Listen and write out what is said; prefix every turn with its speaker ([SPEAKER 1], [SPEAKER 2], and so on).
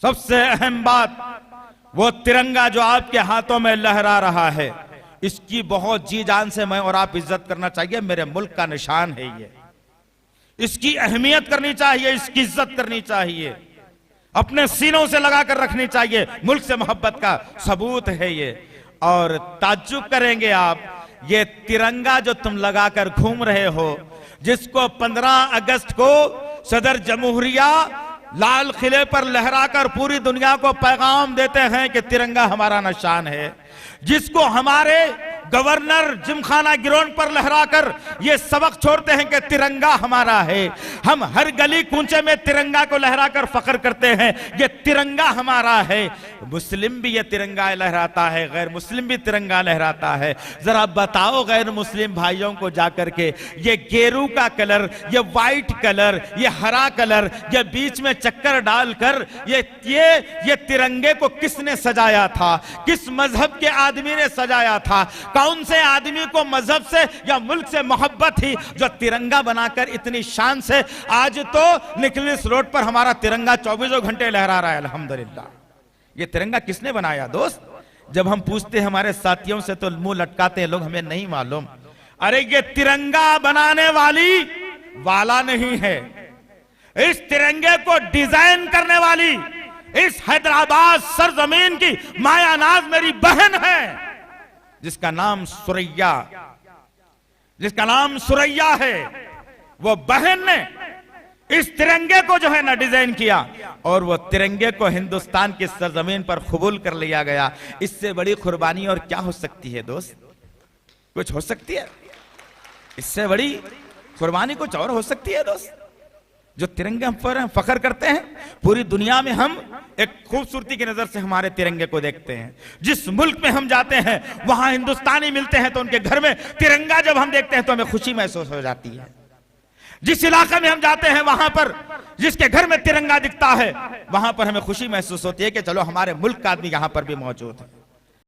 [SPEAKER 1] सबसे अहम बात, वो तिरंगा जो आपके हाथों में लहरा रहा है, इसकी बहुत जी जान से मैं और आप इज्जत करना चाहिए। मेरे मुल्क का निशान है ये, इसकी अहमियत करनी चाहिए, इसकी इज्जत करनी चाहिए, अपने सीनों से लगाकर रखनी चाहिए। मुल्क से मोहब्बत का सबूत है ये। और ताज्जुब करेंगे आप, ये तिरंगा जो तुम लगाकर घूम रहे हो, जिसको 15 अगस्त को सदर जमहूरिया लाल किले पर लहराकर पूरी दुनिया को पैगाम देते हैं कि तिरंगा हमारा निशान है, जिसको हमारे गवर्नर जिमखाना गिरोन पर लहराकर ये सबक छोड़ते हैं कि तिरंगा हमारा है। हम हर गली कूंचे में तिरंगा को लहराकर फख्र करते हैं, ये तिरंगा हमारा है। मुस्लिम भी ये तिरंगा लहराता है, गैर मुस्लिम भी तिरंगा लहराता है। जरा बताओ गैर मुस्लिम भाइयों को जाकर के, ये गेरू का कलर, ये व्हाइट कलर, ये हरा कलर, ये बीच में चक्कर डालकर ये तिरंगे को किसने सजाया था? किस मजहब के आदमी ने सजाया था? कौन से आदमी को मजहब से या मुल्क से मोहब्बत थी जो तिरंगा बनाकर इतनी शान से आज तो निकलिस रोड पर हमारा तिरंगा 24 घंटे लहरा रहा है? अल्हम्दुलिल्लाह। ये तिरंगा किसने बनाया दोस्त? जब हम पूछते हैं हमारे साथियों से तो मुंह लटकाते हैं लोग, हमें नहीं मालूम। अरे ये तिरंगा बनाने वाला नहीं है, इस तिरंगे को डिजाइन करने वाली इस हैदराबाद सरजमीन की मायानाज मेरी बहन है, जिसका नाम सुरैया है। वो बहन ने इस तिरंगे को जो है ना डिजाइन किया, और वो तिरंगे को हिंदुस्तान की सरजमीन पर कबूल कर लिया गया। इससे बड़ी कुर्बानी और क्या हो सकती है दोस्त? कुछ हो सकती है? इससे बड़ी कुर्बानी कुछ और हो सकती है दोस्त? जो तिरंगे हम पर फख्र करते हैं, पूरी दुनिया में हम एक खूबसूरती की नजर से हमारे तिरंगे को देखते हैं। जिस मुल्क में हम जाते हैं वहां हिंदुस्तानी मिलते हैं तो उनके घर में तिरंगा जब हम देखते हैं तो हमें खुशी महसूस हो जाती है। जिस इलाके में हम जाते हैं वहां पर जिसके घर में तिरंगा दिखता है वहां पर हमें खुशी महसूस होती है कि चलो हमारे मुल्क का आदमी यहां पर भी मौजूद है।